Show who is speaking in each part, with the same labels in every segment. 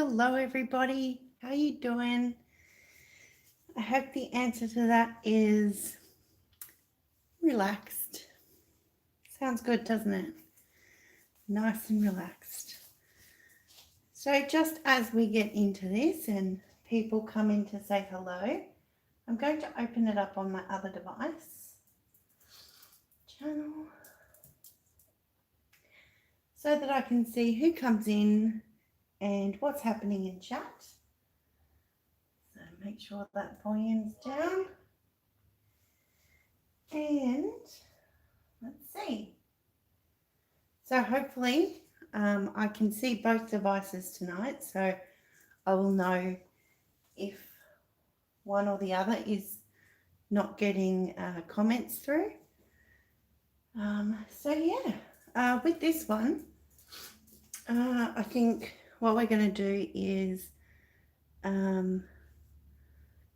Speaker 1: Hello everybody, how you doing? I hope the answer to that is relaxed. Sounds good, doesn't it? Nice and relaxed. So just as we get into this and people come in to say hello, I'm going to open it up on my other device channel so that I can see who comes in and what's happening in chat. So make sure that volume's down. And let's see. So hopefully I can see both devices tonight, so I will know if one or the other is not getting comments through. With this one, I think what we're going to do is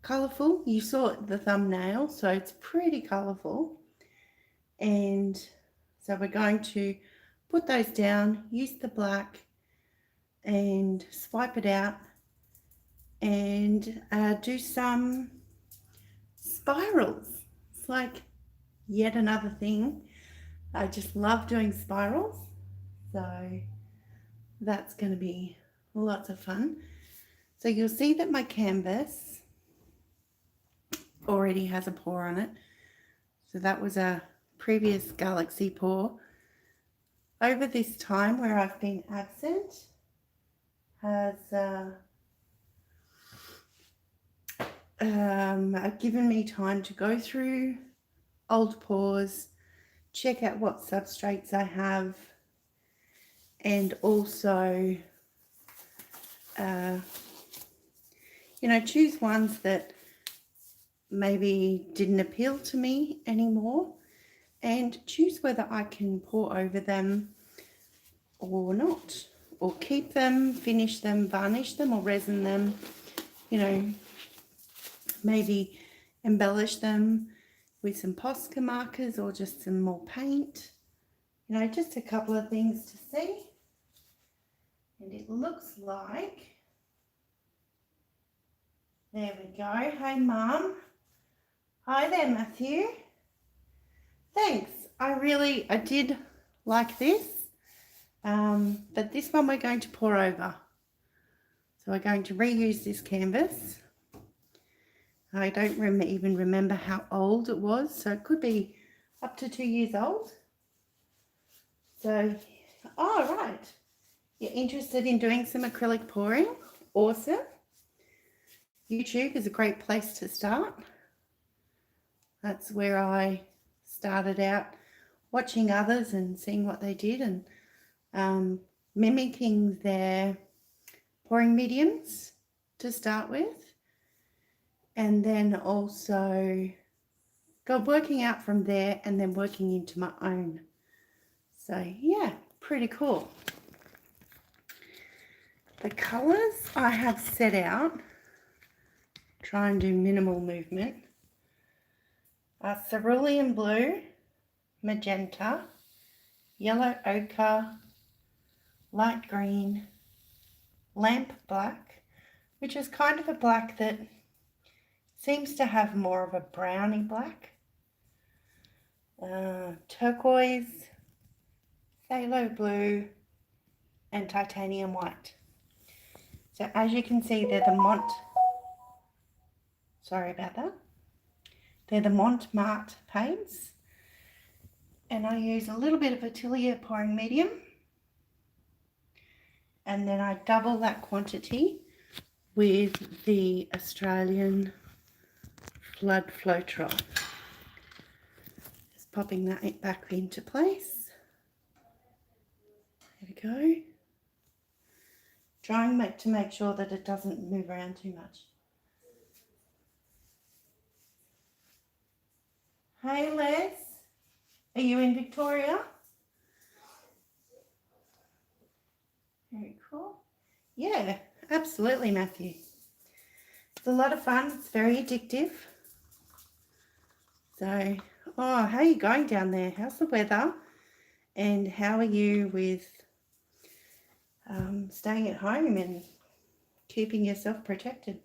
Speaker 1: colourful. You saw the thumbnail, so it's pretty colourful. And so we're going to put those down, use the black and swipe it out and do some spirals. It's like yet another thing. I just love doing spirals. So that's going to be lots of fun. So you'll see that my canvas already has a pour on it. So that was a previous Galaxy pour. Over this time where I've been absent has given me time to go through old pours, check out what substrates I have, and also choose ones that maybe didn't appeal to me anymore and choose whether I can pour over them or not, or keep them, finish them, varnish them or resin them, maybe embellish them with some Posca markers or just some more paint, just a couple of things to see. And it looks like, there we go. Hey Mum. Hi there Matthew. Thanks. I did like this, but this one we're going to pour over. So we're going to reuse this canvas. I don't even remember how old it was, so it could be up to 2 years old. So, right. You're interested in doing some acrylic pouring? Awesome. YouTube is a great place to start. That's where I started out, watching others and seeing what they did and mimicking their pouring mediums to start with, and then also working out from there and then working into my own. So yeah, pretty cool. The colours I have set out, try and do minimal movement, are cerulean blue, magenta, yellow ochre, light green, lamp black, which is kind of a black that seems to have more of a browny black, turquoise, phthalo blue, and titanium white. So as you can see, they're the Montmartre paints, and I use a little bit of Atelier pouring medium, and then I double that quantity with the Australian Flood Floetrol. Just popping that back into place. There we go. Trying to make sure that it doesn't move around too much. Hey Les, are you in Victoria? Very cool. Yeah, absolutely Matthew. It's a lot of fun, it's very addictive. So, how are you going down there? How's the weather? And how are you with staying at home and keeping yourself protected.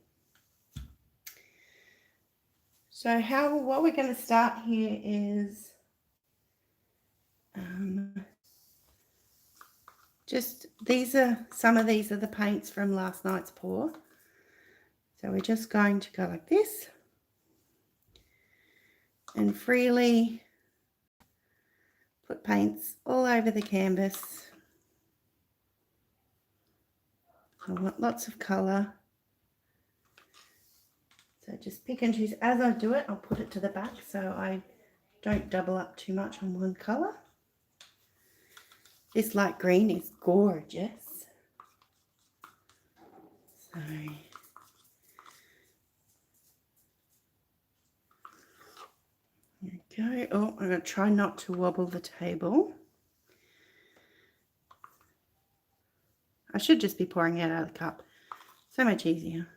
Speaker 1: So what we're going to start here is just some of these are the paints from last night's pour. So we're just going to go like this and freely put paints all over the canvas. I want lots of colour. So just pick and choose. As I do it, I'll put it to the back so I don't double up too much on one colour. This light green is gorgeous. So there we go. Oh, I'm going to try not to wobble the table. I should just be pouring it out of the cup. So much easier.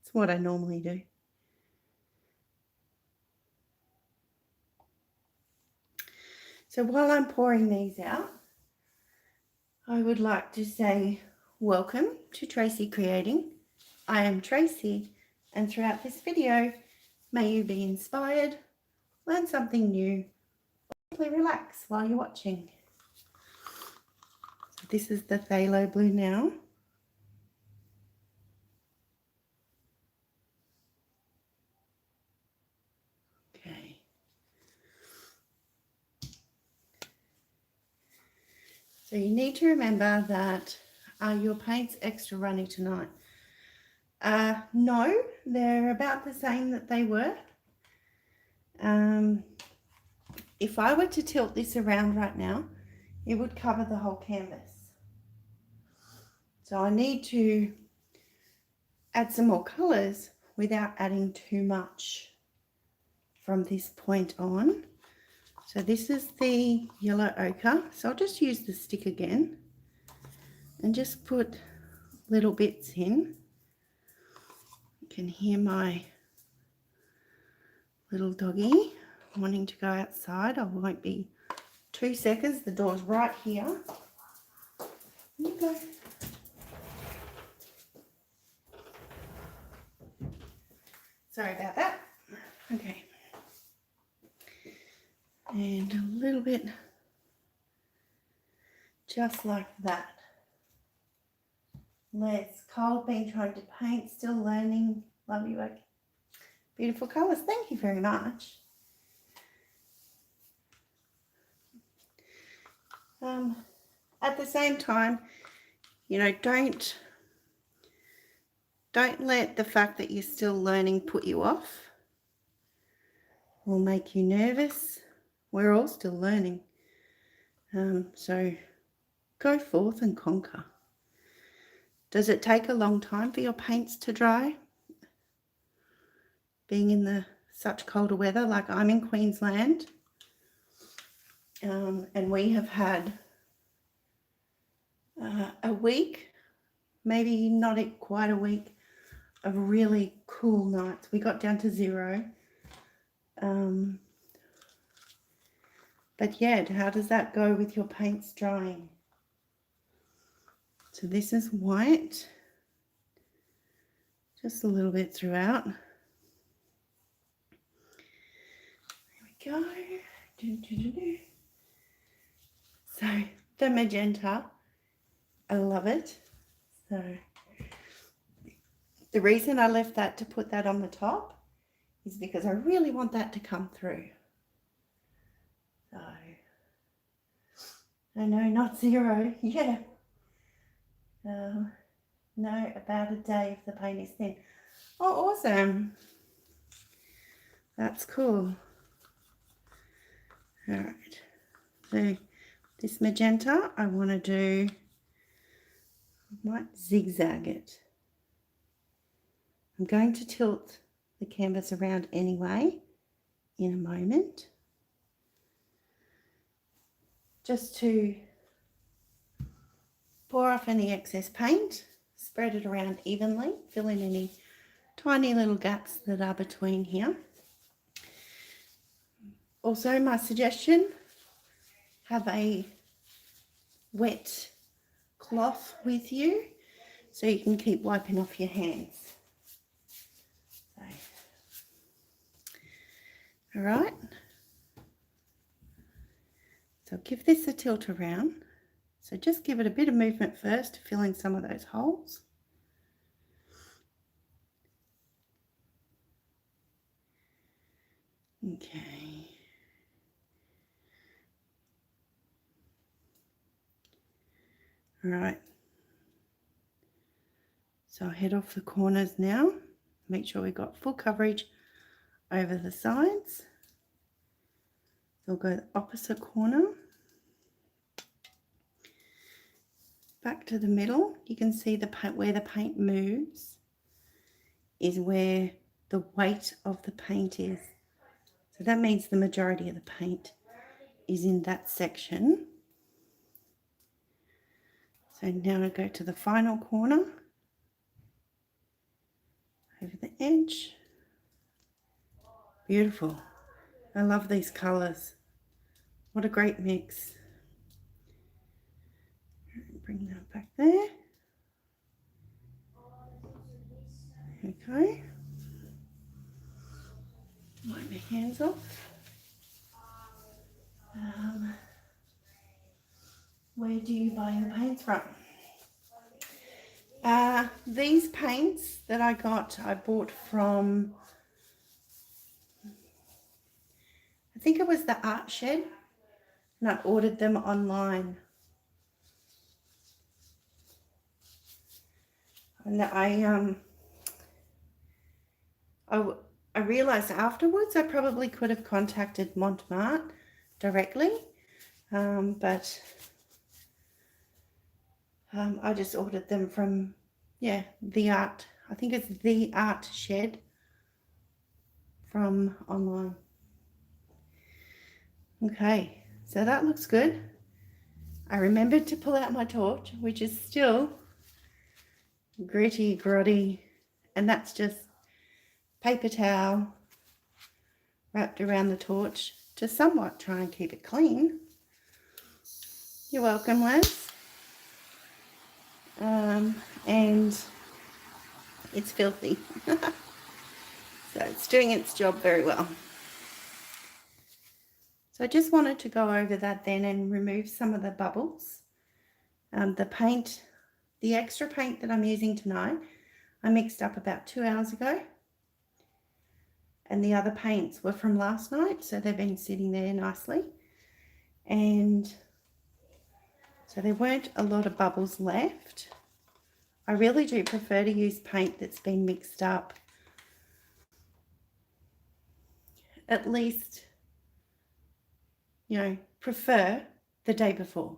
Speaker 1: It's what I normally do. So while I'm pouring these out, I would like to say welcome to Tracy Creating. I am Tracy, and throughout this video, may you be inspired, learn something new, or simply relax while you're watching. So this is the phthalo blue now. Okay. So you need to remember that are your paints extra runny tonight? No, they're about the same that they were. If I were to tilt this around right now, it would cover the whole canvas. So I need to add some more colours without adding too much from this point on. So this is the yellow ochre. So I'll just use the stick again and just put little bits in. You can hear my little doggy wanting to go outside. I won't be 2 seconds. The door's right here. There you go. Sorry about that. Okay. And a little bit just like that. Les, Cole, been trying to paint, still learning. Love you. Okay. Beautiful colours. Thank you very much. At the same time, you know, don't let the fact that you're still learning put you off or make you nervous. We're all still learning. So go forth and conquer. Does it take a long time for your paints to dry? Being in such colder weather, like I'm in Queensland, and we have had a week, maybe not quite a week, of really cool nights. We got down to 0. But yeah, how does that go with your paints drying? So this is white, just a little bit throughout. There we go. So the magenta, I love it. So the reason I left that to put that on the top is because I really want that to come through. So I know, not 0, yeah. No, about a day if the paint is thin. Oh, awesome. That's cool. All right. So this magenta, I want to do, I might zigzag it. I'm going to tilt the canvas around anyway in a moment, just to pour off any excess paint, spread it around evenly, fill in any tiny little gaps that are between here. Also, my suggestion, have a wet cloth with you so you can keep wiping off your hands. So, all right. So give this a tilt around. So just give it a bit of movement first to fill in some of those holes. Okay. All right. So I'll head off the corners now. Make sure we've got full coverage over the sides. So we'll go the opposite corner. Back to the middle. You can see the paint, where the paint moves is where the weight of the paint is. So that means the majority of the paint is in that section. So now I go to the final corner, over the edge. Beautiful. I love these colours. What a great mix. Bring that back there. Okay. Wipe my hands off. Where do you buy your paints from? These paints that I got, I bought from, I think it was the Art Shed, and I ordered them online. And I realised afterwards I probably could have contacted Montmartre directly, but I just ordered them from, yeah, the Art, I think it's the Art Shed from online. Okay, so that looks good. I remembered to pull out my torch, which is still gritty, grotty, and that's just paper towel wrapped around the torch to somewhat try and keep it clean. You're welcome, Les. And it's filthy. So it's doing its job very well. So I just wanted to go over that then and remove some of the bubbles. The paint, the extra paint that I'm using tonight, I mixed up about 2 hours ago. And the other paints were from last night, so they've been sitting there nicely. And so there weren't a lot of bubbles left. I really do prefer to use paint that's been mixed up at least, you know, prefer the day before.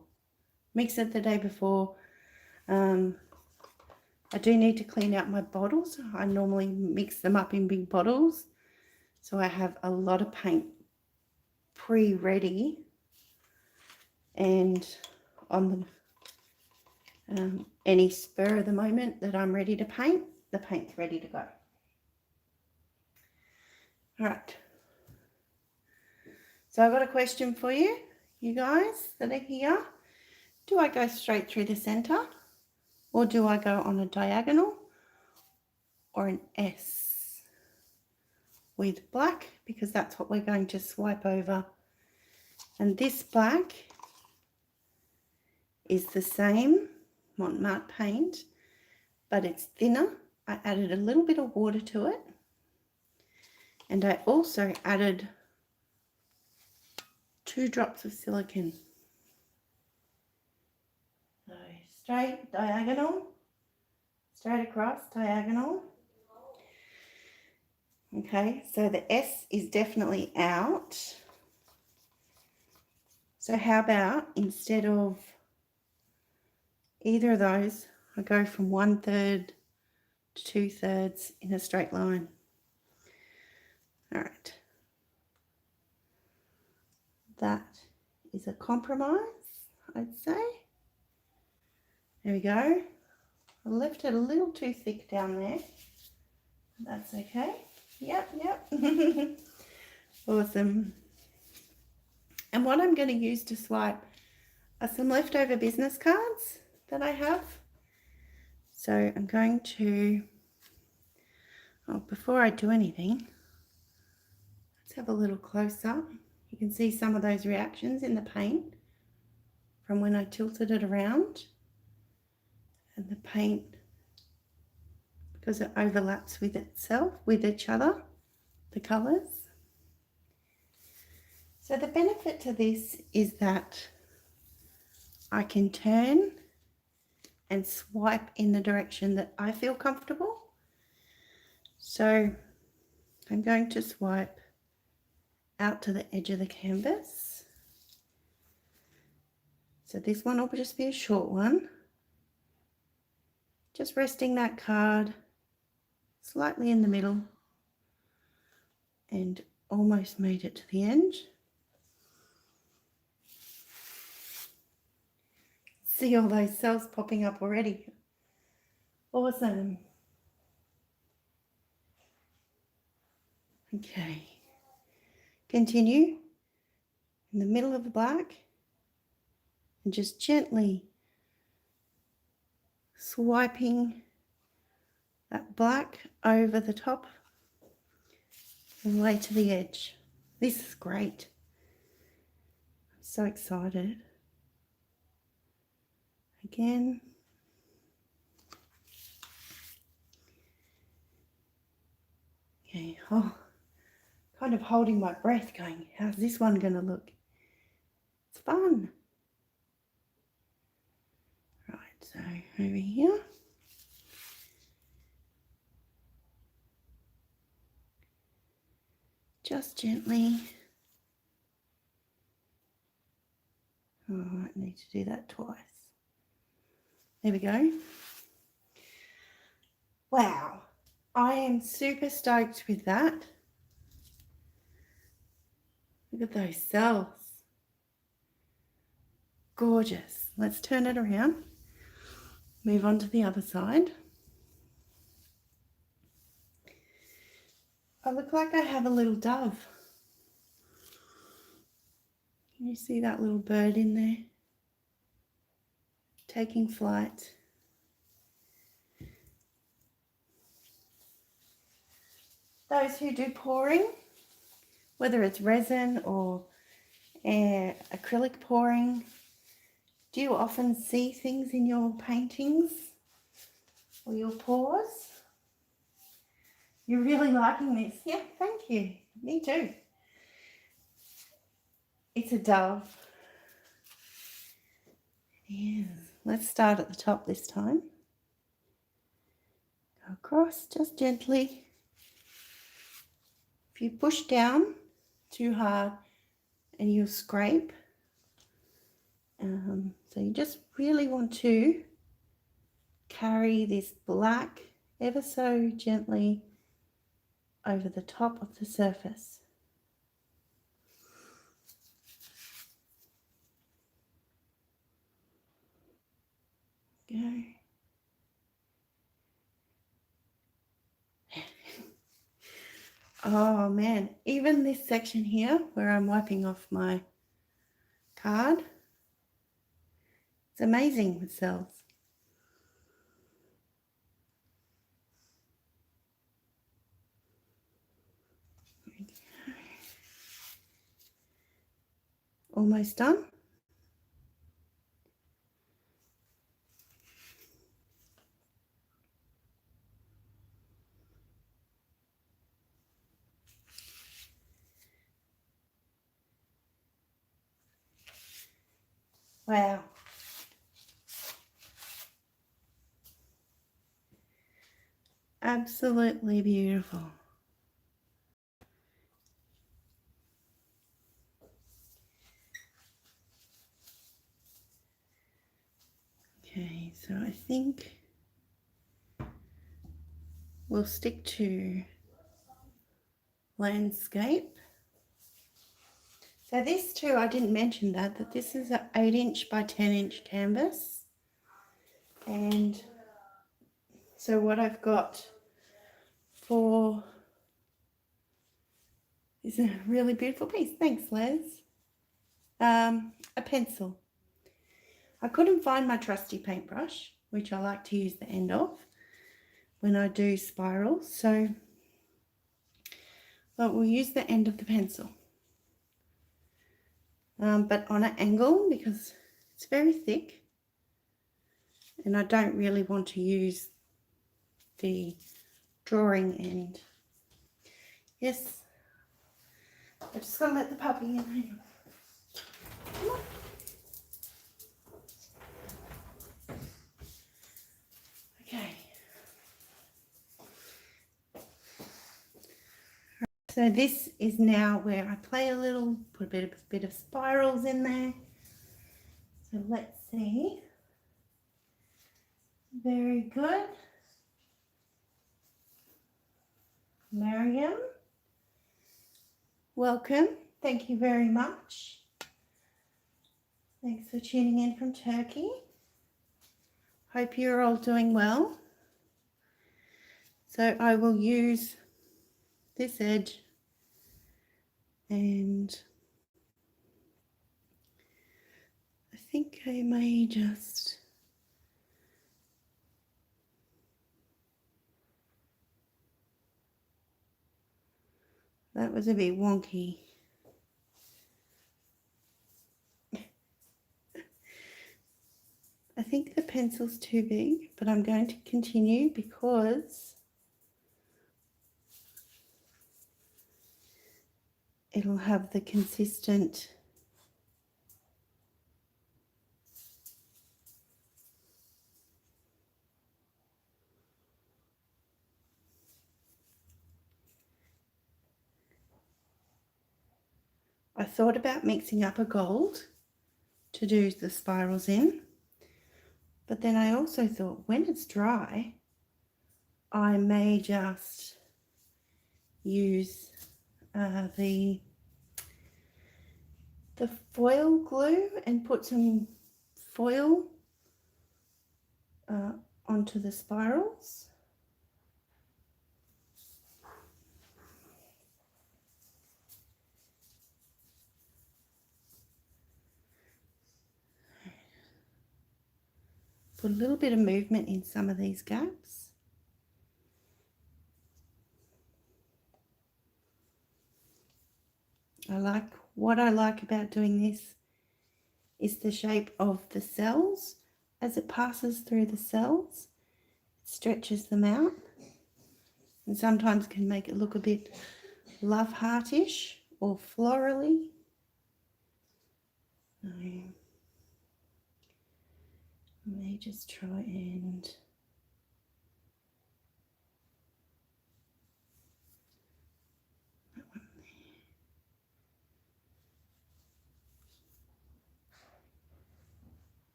Speaker 1: Mix it the day before. I do need to clean out my bottles. I normally mix them up in big bottles, so I have a lot of paint pre-ready and on the any spur of the moment that I'm ready to paint, the paint's ready to go. All right. So I've got a question for you, you guys that are here. Do I go straight through the center, or do I go on a diagonal or an S with black? Because that's what we're going to swipe over. And this black is the same Montmartre paint, but it's thinner. I added a little bit of water to it, and I also added 2 drops of silicone. So straight, diagonal, straight across, diagonal. Okay, so the S is definitely out. So how about, instead of either of those, I go from 1/3 to 2/3 in a straight line. All right. That is a compromise, I'd say. There we go. I left it a little too thick down there. That's okay. Yep. Awesome. And what I'm going to use to swipe are some leftover business cards that I have. So I'm going to, before I do anything, let's have a little close up. You can see some of those reactions in the paint from when I tilted it around, and the paint, because it overlaps with itself, with each other, the colours. So the benefit to this is that I can turn and swipe in the direction that I feel comfortable. So I'm going to swipe out to the edge of the canvas. So this one will just be a short one. Just resting that card slightly in the middle and almost made it to the end. See all those cells popping up already. Awesome. Okay. Continue in the middle of the black and just gently swiping that black over the top all the way to the edge. This is great. I'm so excited. Again. Okay, kind of holding my breath going, how's this one going to look? It's fun. Right, so over here. Just gently. Oh, I might need to do that twice. There we go. Wow, I am super stoked with that. Look at those cells. Gorgeous. Let's turn it around. Move on to the other side. I look like I have a little dove. Can you see that little bird in there? Taking flight. Those who do pouring, whether it's resin or acrylic pouring, do you often see things in your paintings or your pours? You're really liking this. Yeah, thank you. Me too. It's a dove. Yes. Let's start at the top this time. Go across just gently. If you push down too hard and you'll scrape. So you just really want to carry this black ever so gently over the top of the surface. Go. Oh man, even this section here where I'm wiping off my card, it's amazing with cells. Almost done. Wow. Absolutely beautiful. Okay, so I think we'll stick to landscape. So this too, I didn't mention that this is an 8" by 10" canvas. And so what I've got for is a really beautiful piece. Thanks, Les. A pencil. I couldn't find my trusty paintbrush, which I like to use the end of when I do spirals. So, but we'll use the end of the pencil, but on an angle because it's very thick, and I don't really want to use the drawing end. Yes, I just gotta let the puppy in. Hang on. Come on. Okay. So this is now where I play a little, put a bit of spirals in there. So let's see. Very good. Miriam, welcome. Thank you very much. Thanks for tuning in from Turkey. Hope you're all doing well. So I will use this edge and I think I may just that was a bit wonky. I think the pencil's too big, but I'm going to continue because it'll have the consistent I thought about mixing up a gold to do the spirals in, but then I also thought when it's dry, I may just use the foil glue and put some foil onto the spirals. Put a little bit of movement in some of these gaps. What I like about doing this is the shape of the cells. As it passes through the cells, it stretches them out and sometimes can make it look a bit love heartish or florally. I may just try and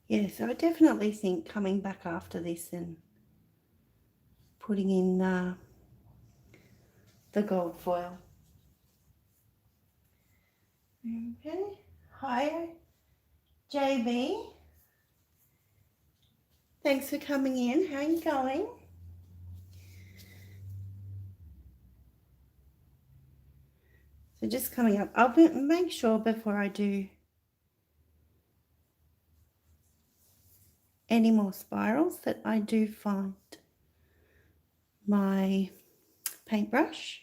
Speaker 1: yeah, so I definitely think coming back after this and putting in the gold foil. Okay, hi JB. Thanks for coming in. How are you going? So just coming up, I'll make sure before I do any more spirals that I do find my paintbrush.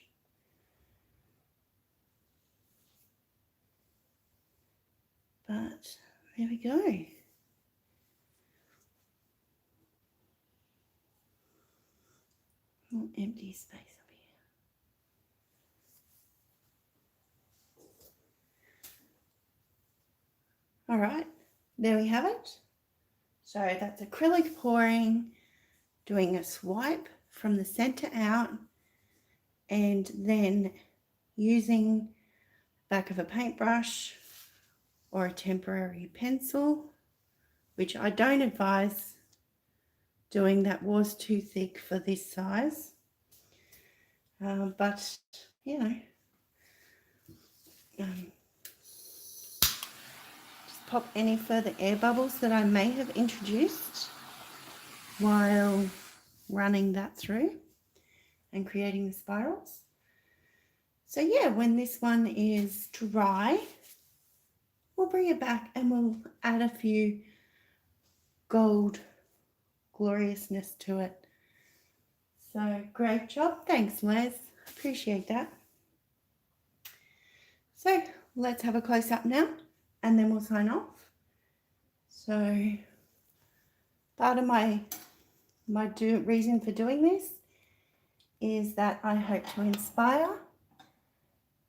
Speaker 1: But there we go. Oh, empty space up here. All right, there we have it. So that's acrylic pouring, doing a swipe from the center out, and then using back of a paintbrush or a temporary pencil, which I don't advise doing. That was too thick for this size, but you know, just pop any further air bubbles that I may have introduced while running that through, and creating the spirals. So yeah, when this one is dry, we'll bring it back and we'll add a few gold gloriousness to it. So great job. Thanks, Les. Appreciate that. So let's have a close up now and then we'll sign off. So part of my reason for doing this is that I hope to inspire,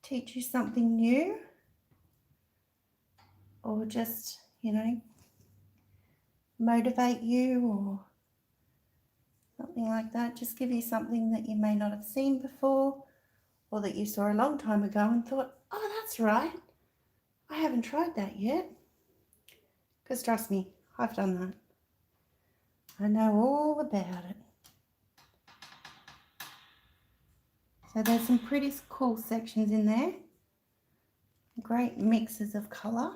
Speaker 1: teach you something new, or just, you know, motivate you or something like that. Just give you something that you may not have seen before or that you saw a long time ago and thought, oh, that's right, I haven't tried that yet. Because trust me, I've done that. I know all about it. So there's some pretty cool sections in there. Great mixes of colour.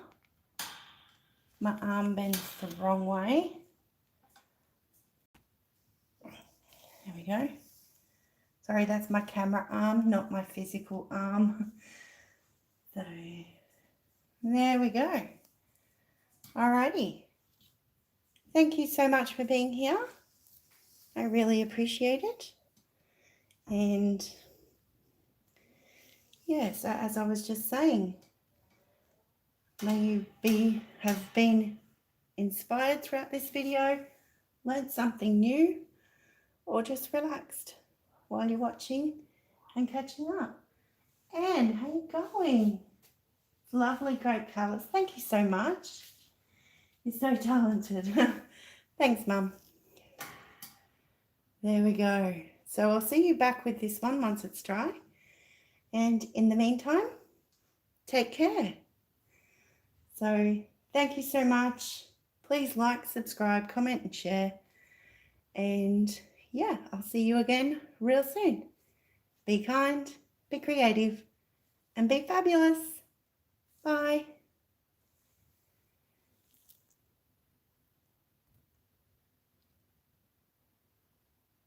Speaker 1: My arm bends the wrong way. There we go. Sorry, that's my camera arm, not my physical arm. So there we go. Alrighty. Thank you so much for being here. I really appreciate it. And yes, as I was just saying, may you have been inspired throughout this video, learned something new, or just relaxed while you're watching and catching up. And how you going? Lovely, great colours. Thank you so much. You're so talented. Thanks, Mum. There we go. So I'll see you back with this one once it's dry. And in the meantime, take care. So thank you so much. Please like, subscribe, comment and share. And yeah, I'll see you again real soon. Be kind, be creative, and be fabulous. Bye.